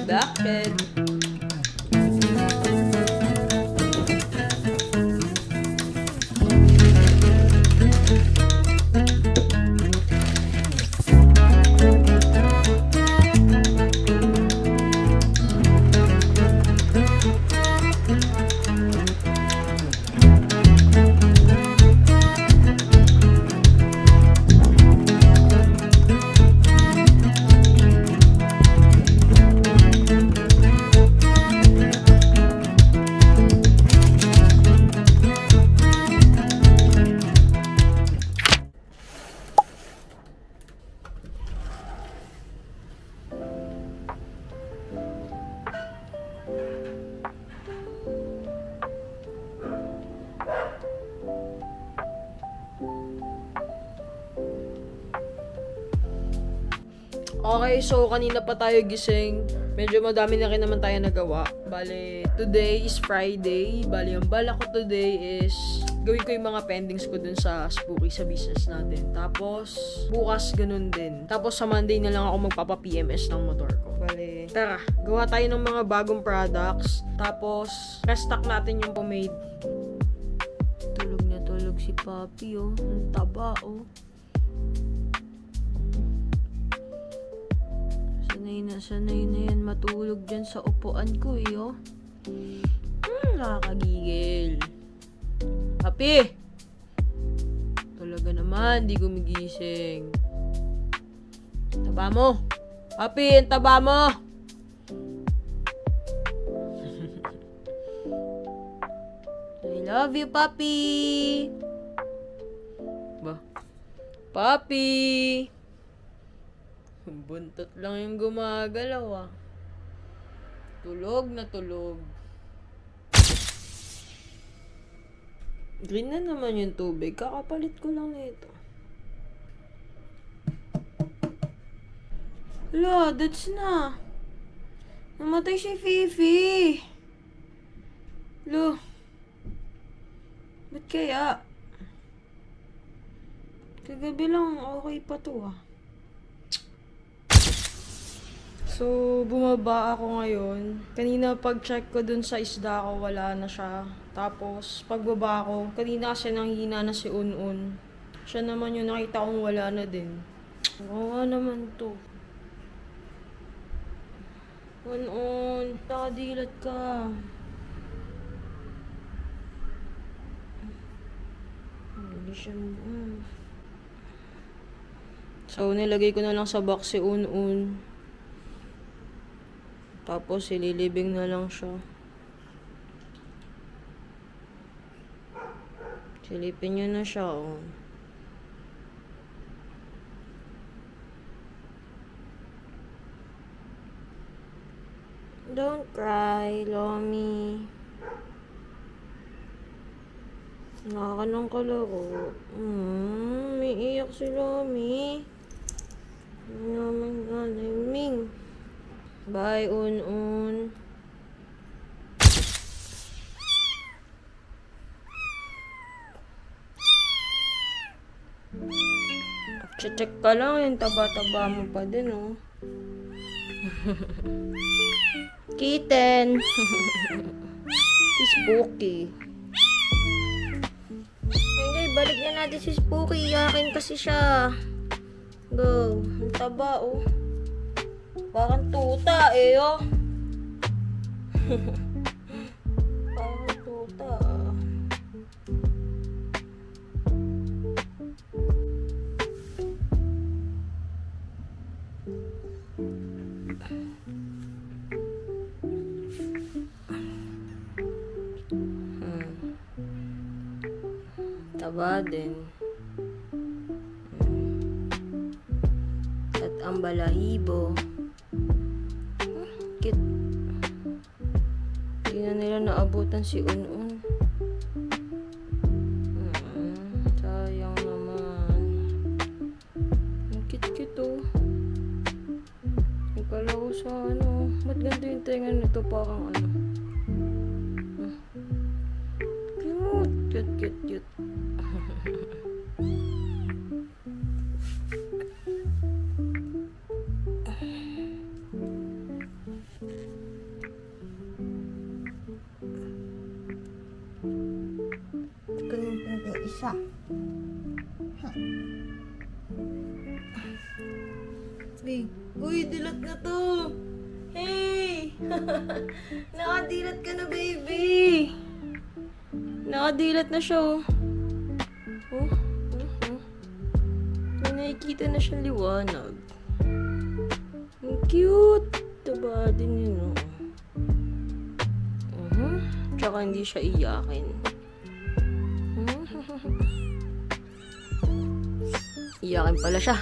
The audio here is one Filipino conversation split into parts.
Bakit? Okay, so kanina pa tayo gising. Medyo madami na rin naman tayo nagawa. Bale, today is Friday. Bale, ang bala ko today is gawin ko yung mga pendings ko dun sa Spooky sa business natin. Tapos, bukas ganun din. Tapos sa Monday na lang ako magpapa-PMS ng motor ko. Bale, tara, gawa tayo ng mga bagong products. Tapos, restock natin yung pomade. Tulog na tulog si Papi, oh. Ang taba, oh. Sanay na yan matulog dyan sa upuan ko, eh, oh. Nakakagigil. Papi! Talaga naman, di gumigising. Taba mo! Papi, ang taba mo! I love you, Papi! Ba? Papi! Buntot lang yung gumagalaw, ah. Tulog na tulog. Green na naman yung tubig. Kakapalit ko lang nito. Hala, that's na. Namatay si Fifi. Hala. Ba't kaya? Kagabi lang okay pa to, ah. So, bumaba ako ngayon. Kanina pag-check ko dun sa isda ko, wala na siya. Tapos, pagbaba ko, kanina kasi nanghina na si Un-Un. Siya naman yung nakita kong wala na din. Oo nga naman to. Un-Un, nakadilat ka. Hindi siya So, nilagay ko na lang sa box si Un-Un. Tapos, ililibing na lang siya. Silipin niya na siya, oh. Don't cry, Lomi. Nakakanang kalaro. May iyak si Lomi. Ano naman nanay Ming. Bye, Un-Un. Check ka lang, yung taba-taba mo pa din, oh. Kitten. Si Spooky. Hindi, balik na natin si Spooky. Yakin kasi siya. Go. Ang taba, oh. Parang tuta, eh, oh. Parang tuta, ah. Taba din. At ang balahibo. Cute. Hindi na nila naabutan si Un-Un. Sayang naman. Ang cute-cute, oh. Nagkalaro sa ano. Ba't ganito yung tenga nito? Parang ano. Cute. isa. Uy, dilat na to. Hey! Nakadilat ka na, baby. Nakadilat na siya, oh. May nakikita na siyang liwanag. Ang cute. Taba din yun, oh. Tsaka hindi siya iyakin. Iyakin pala siya.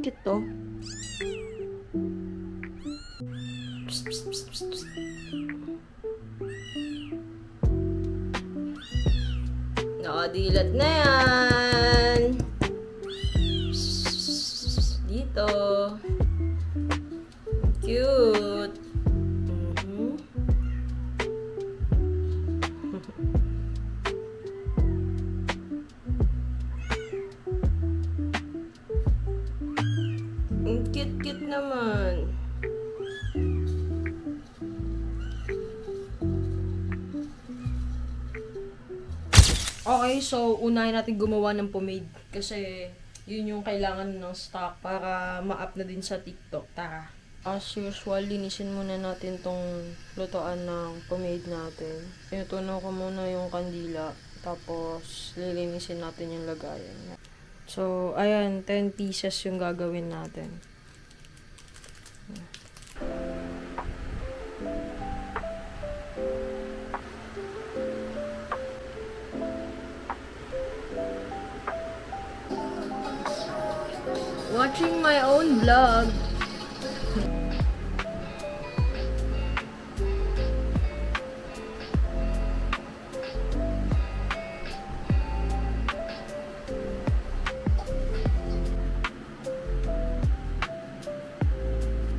Cute to. Psst, psst, psst, psst, psst. Nakadilat na yan. Psst, dito. Cute. Ang cute-cute naman. Okay, so unahin natin gumawa ng pomade. Kasi yun yung kailangan ng stock para ma-up na din sa TikTok. Tara. As usual, linisin muna natin tong lutoan ng pomade natin. Pinutunaw ko muna yung kandila. Tapos, lilinisin natin yung lagayan. So, ayan, 10 pieces yung gagawin natin. Watching my own vlog.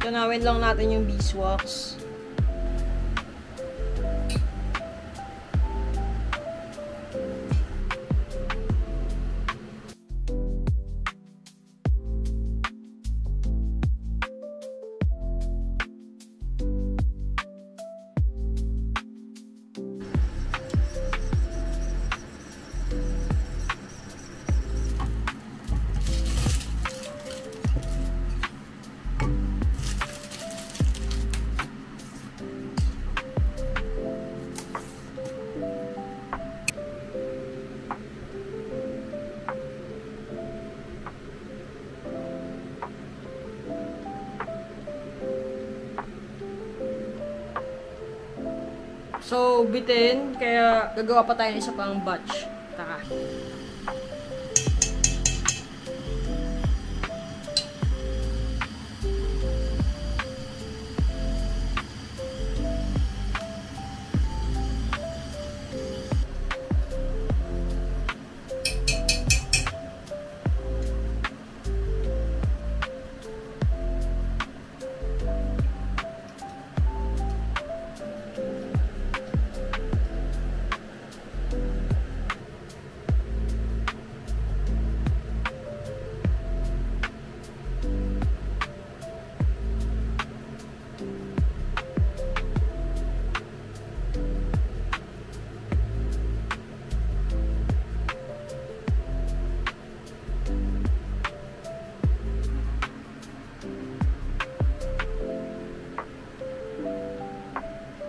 Tunawin lang natin yung beeswax. So, bitin. Kaya gagawa pa tayo ng isa pang batch. Tara.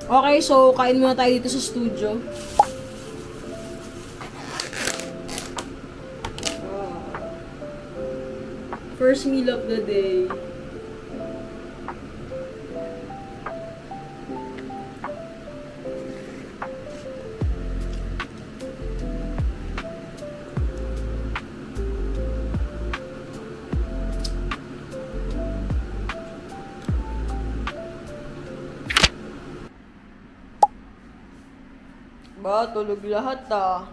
Okay, so kain muna tayo dito sa studio. First meal of the day. Ba, tulog lahat ah.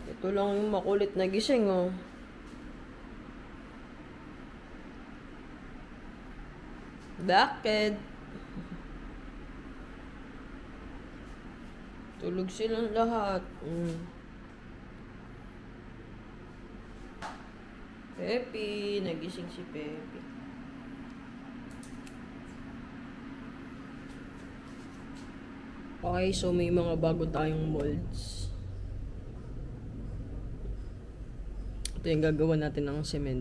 Ito lang yung makulit na gising oh. Bakit? Tulog silang lahat. Pepe, nagising si Pepe. Okay, so may mga bago tayong molds. Ito yung gagawa natin ng cement.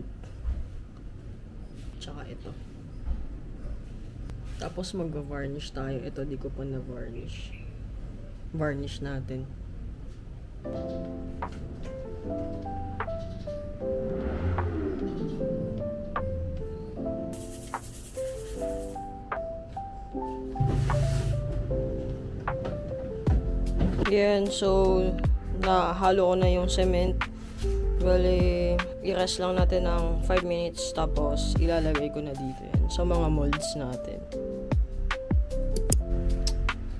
Tsaka ito. Tapos mag-varnish tayo. Ito, di ko pa na-varnish. Varnish natin. Yan, so nahalo ko na yung cement. Bale, i-rest lang natin ng 5 minutes tapos ilalagay ko na dito yan sa mga molds natin.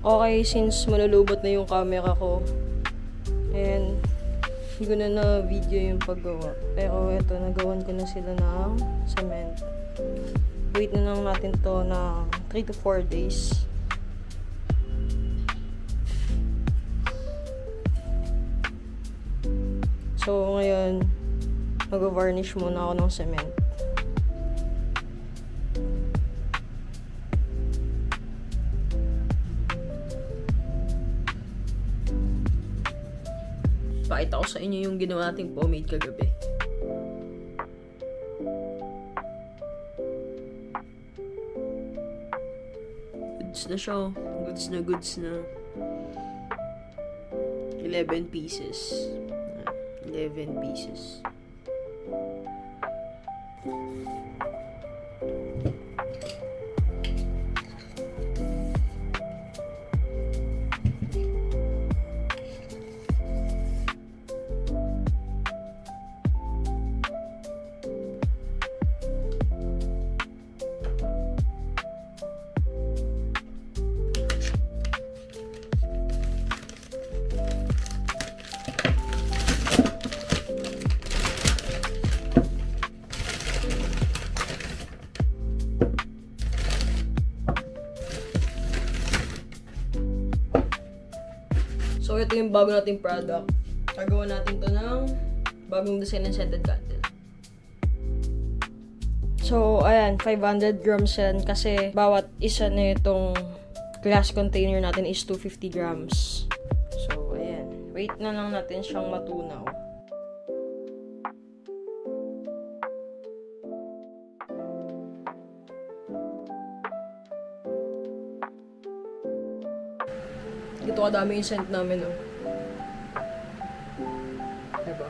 Okay, since malulubot na yung camera ko and hindi ko na na-video yung paggawa. Pero eto, nagawan ko na sila ng cement. Wait na lang natin to ng 3 to 4 days. So, ngayon, mag-varnish muna ako ng cement. Pakita ko sa inyo yung ginawa nating pomade kagabi. Goods na siya. Goods na. 11 pieces. 11 pieces. So, ito yung bago nating product. Gagawa natin to ng bagong design ng scented candle. So, ayan, 500 grams yan kasi bawat isa na itong glass container natin is 250 grams. So, ayan. Wait na lang natin siyang matunaw. Ito kadami yung scent namin, oh. Diba?